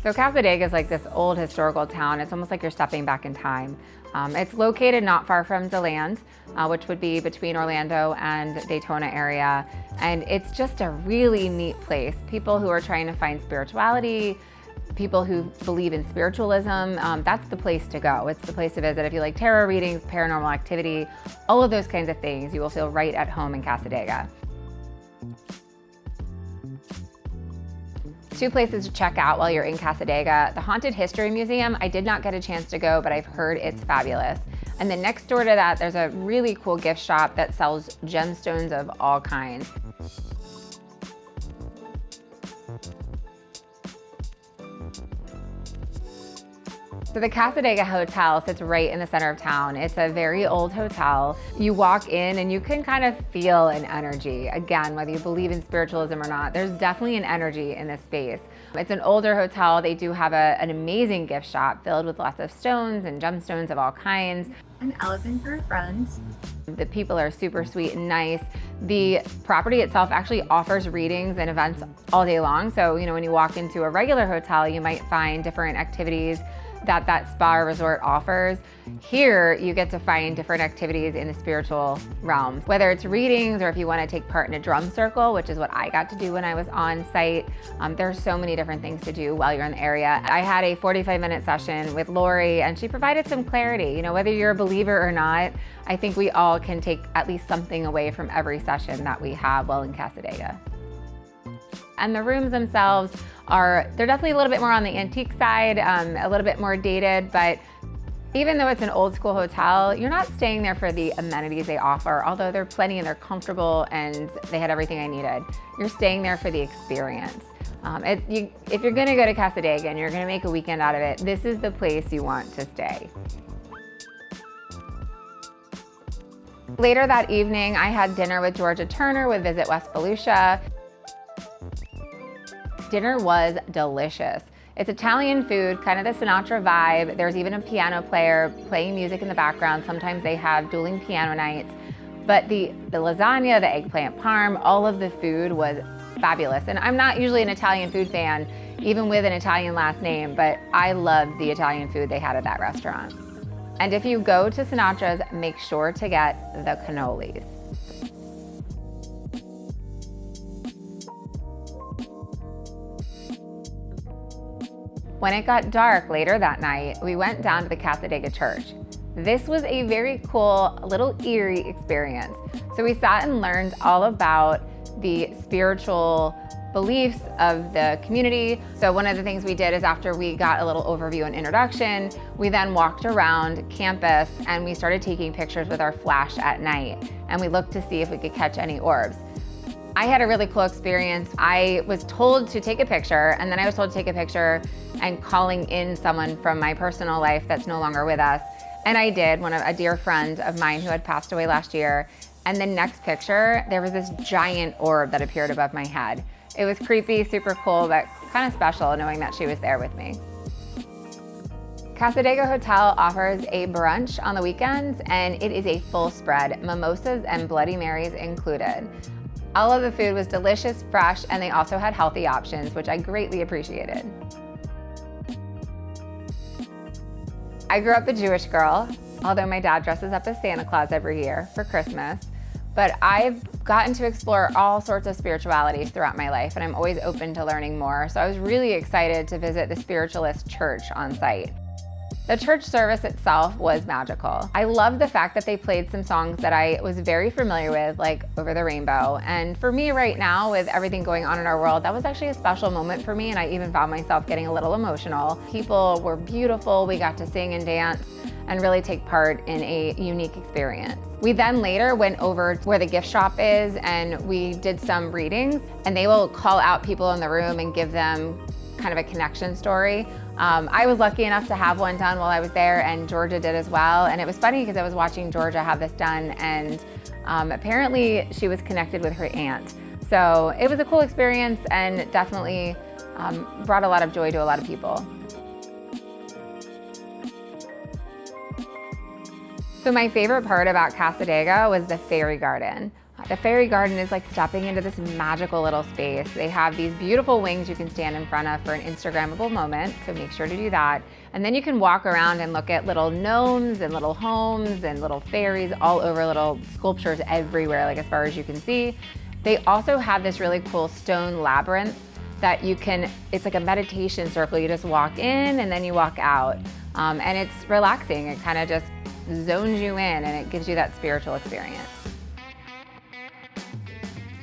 So Cassadaga is like this old historical town. It's almost like you're stepping back in time. It's located not far from DeLand, which would be between Orlando and Daytona area. And it's just a really neat place. People who are trying to find spirituality, people who believe in spiritualism, that's the place to go. It's the place to visit. If you like tarot readings, paranormal activity, all of those kinds of things, you will feel right at home in Cassadaga. Two places to check out while you're in Cassadaga. The Haunted History Museum, I did not get a chance to go, but I've heard it's fabulous. And then next door to that, there's a really cool gift shop that sells gemstones of all kinds. So the Cassadaga Hotel sits right in the center of town. It's a very old hotel. You walk in and you can kind of feel an energy. Again, whether you believe in spiritualism or not, there's definitely an energy in this space. It's an older hotel. They do have an amazing gift shop filled with lots of stones and gemstones of all kinds. An elephant for friends. The people are super sweet and nice. The property itself actually offers readings and events all day long. So, when you walk into a regular hotel, you might find different activities that spa resort offers. Here, you get to find different activities in the spiritual realm, whether it's readings or if you want to take part in a drum circle, which is what I got to do when I was on site. There's so many different things to do while you're in the area. I had a 45-minute session with Lori, and she provided some clarity. Whether you're a believer or not, I think we all can take at least something away from every session that we have while in Cassadaga. And the rooms themselves they're definitely a little bit more on the antique side, a little bit more dated, but even though it's an old school hotel, you're not staying there for the amenities they offer, although they're plenty and they're comfortable and they had everything I needed. You're staying there for the experience. If you're gonna go to Cassadaga and you're gonna make a weekend out of it, this is the place you want to stay. Later that evening, I had dinner with Georgia Turner with Visit West Volusia. Dinner was delicious. It's Italian food, kind of the Sinatra vibe. There's even a piano player playing music in the background. Sometimes they have dueling piano nights. But the lasagna, the eggplant parm, all of the food was fabulous. And I'm not usually an Italian food fan, even with an Italian last name, but I loved the Italian food they had at that restaurant. And if you go to Sinatra's, make sure to get the cannolis. When it got dark later that night, we went down to the Cassadaga Church. This was a very cool, little eerie experience. So we sat and learned all about the spiritual beliefs of the community. So one of the things we did is after we got a little overview and introduction, we then walked around campus and we started taking pictures with our flash at night. And we looked to see if we could catch any orbs. I had a really cool experience. I was told to take a picture, and then I was told to take a picture and calling in someone from my personal life that's no longer with us. And I did, a dear friend of mine who had passed away last year. And the next picture, there was this giant orb that appeared above my head. It was creepy, super cool, but kind of special knowing that she was there with me. Cassadaga Hotel offers a brunch on the weekends, and it is a full spread, mimosas and Bloody Marys included. All of the food was delicious, fresh, and they also had healthy options, which I greatly appreciated. I grew up a Jewish girl, although my dad dresses up as Santa Claus every year for Christmas. But I've gotten to explore all sorts of spiritualities throughout my life, and I'm always open to learning more. So I was really excited to visit the Spiritualist Church on site. The church service itself was magical. I loved the fact that they played some songs that I was very familiar with, like Over the Rainbow. And for me right now, with everything going on in our world, that was actually a special moment for me, and I even found myself getting a little emotional. People were beautiful. We got to sing and dance and really take part in a unique experience. We then later went over where the gift shop is, and we did some readings, and they will call out people in the room and give them kind of a connection story. I was lucky enough to have one done while I was there, and Georgia did as well. And it was funny because I was watching Georgia have this done, and apparently she was connected with her aunt. So it was a cool experience and definitely brought a lot of joy to a lot of people. So my favorite part about Cassadaga was the fairy garden. The fairy garden is like stepping into this magical little space. They have these beautiful wings you can stand in front of for an Instagrammable moment, so make sure to do that. And then you can walk around and look at little gnomes and little homes and little fairies all over, little sculptures everywhere, like as far as you can see. They also have this really cool stone labyrinth that you can, it's like a meditation circle. You just walk in and then you walk out. And it's relaxing. It kind of just zones you in and it gives you that spiritual experience.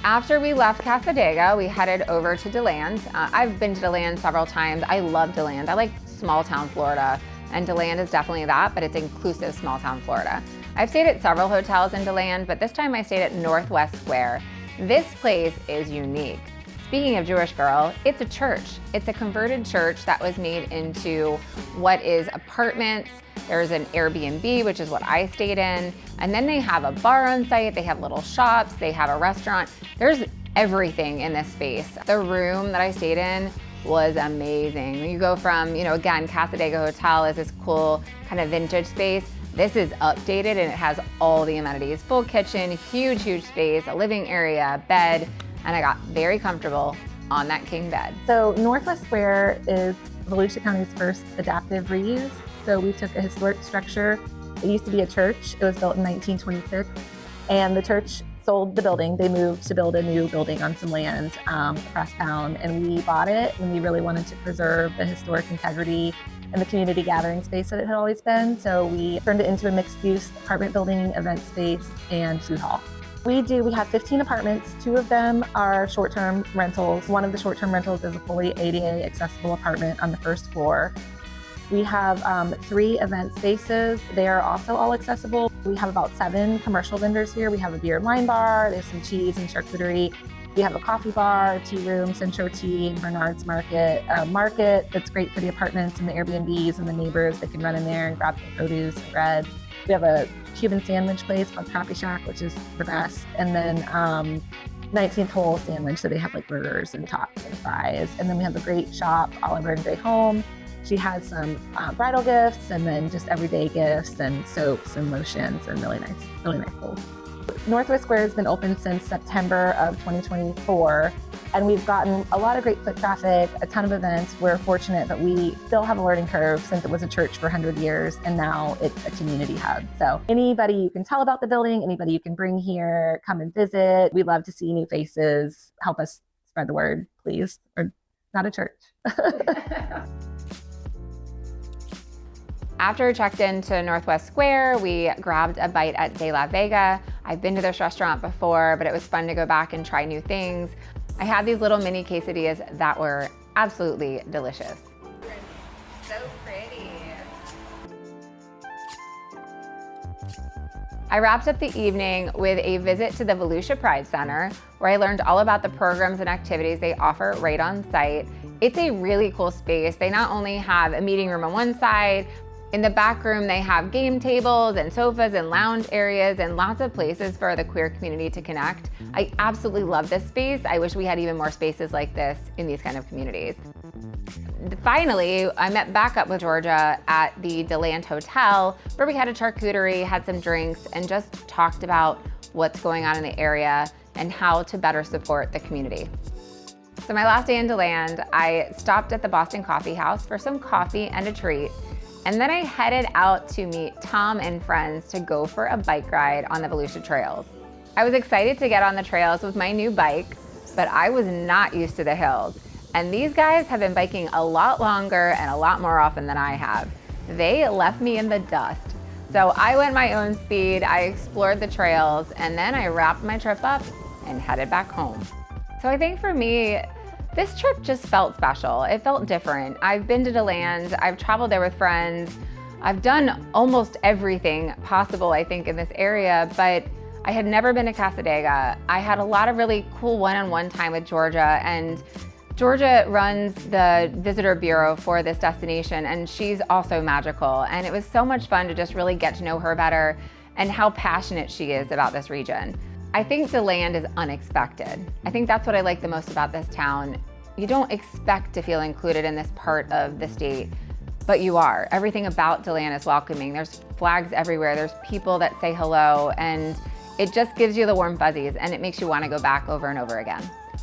After we left Cassadaga, we headed over to DeLand. I've been to DeLand several times. I love DeLand. I like small town Florida, and DeLand is definitely that, but it's inclusive small town Florida. I've stayed at several hotels in DeLand, but this time I stayed at Northwest Square. This place is unique. Speaking of Jewish girl, it's a church. It's a converted church that was made into what is apartments. There's an Airbnb, which is what I stayed in. And then they have a bar on site. They have little shops. They have a restaurant. There's everything in this space. The room that I stayed in was amazing. You go from, again, Cassadaga Hotel is this cool kind of vintage space. This is updated and it has all the amenities. Full kitchen, huge, huge space, a living area, bed, and I got very comfortable on that king bed. So Northwest Square is Volusia County's first adaptive reuse. So we took a historic structure. It used to be a church. It was built in 1926, and the church sold the building. They moved to build a new building on some land across town, and we bought it, and we really wanted to preserve the historic integrity and the community gathering space that it had always been. So we turned it into a mixed-use apartment building, event space, and food hall. We have 15 apartments. 2 of them are short-term rentals. One of the short-term rentals is a fully ADA accessible apartment on the first floor. We have 3 event spaces. They are also all accessible. We have about 7 commercial vendors here. We have a beer and wine bar. There's some cheese and charcuterie. We have a coffee bar, a tea room, Centro Tea, and Bernard's Market. A market that's great for the apartments and the Airbnbs and the neighbors. They can run in there and grab some produce and bread. We have a Cuban sandwich place called Coffee Shack, which is the best. And then 19th hole sandwich. So they have like burgers and tots and fries. And then we have a great shop, Oliver and Gray Home. She has some bridal gifts and then just everyday gifts and soaps and lotions and really nice clothes. Northwest Square has been open since September of 2024, and we've gotten a lot of great foot traffic, a ton of events. We're fortunate that we still have a learning curve since it was a church for 100 years, and now it's a community hub. So anybody you can tell about the building, anybody you can bring here, come and visit. We'd love to see new faces. Help us spread the word, please. We're not a church. After we checked into Northwest Square, we grabbed a bite at De La Vega. I've been to this restaurant before, but it was fun to go back and try new things. I had these little mini quesadillas that were absolutely delicious. So pretty. I wrapped up the evening with a visit to the Volusia Pride Center, where I learned all about the programs and activities they offer right on site. It's a really cool space. They not only have a meeting room on one side, in the back room, they have game tables and sofas and lounge areas and lots of places for the queer community to connect. I absolutely love this space. I wish we had even more spaces like this in these kind of communities. Finally, I met back up with Georgia at the DeLand Hotel, where we had a charcuterie, had some drinks, and just talked about what's going on in the area and how to better support the community. So my last day in DeLand, I stopped at the Boston Coffee House for some coffee and a treat. And then I headed out to meet Tom and friends to go for a bike ride on the Volusia trails. I was excited to get on the trails with my new bike, but I was not used to the hills. And these guys have been biking a lot longer and a lot more often than I have. They left me in the dust. So I went my own speed, I explored the trails, and then I wrapped my trip up and headed back home. So I think for me, this trip just felt special. It felt different. I've been to DeLand, I've traveled there with friends. I've done almost everything possible, I think, in this area, but I had never been to Cassadaga. I had a lot of really cool one-on-one time with Georgia, and Georgia runs the visitor bureau for this destination, and she's also magical. And it was so much fun to just really get to know her better and how passionate she is about this region. I think DeLand is unexpected. I think that's what I like the most about this town. You don't expect to feel included in this part of the state, but you are. Everything about DeLand is welcoming. There's flags everywhere. There's people that say hello, and It just gives you the warm fuzzies and it makes you want to go back over and over again.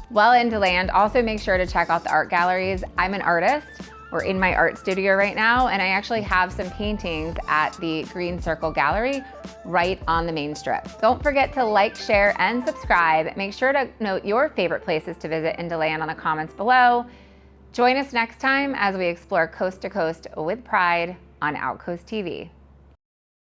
While in DeLand, also make sure to check out the art galleries. I'm an artist. We're in my art studio right now, and I actually have some paintings at the Green Circle Gallery right on the main strip. Don't forget to like, share, and subscribe. Make sure to note your favorite places to visit in DeLand on the comments below. Join us next time as we explore coast to coast with pride on Outcoast TV.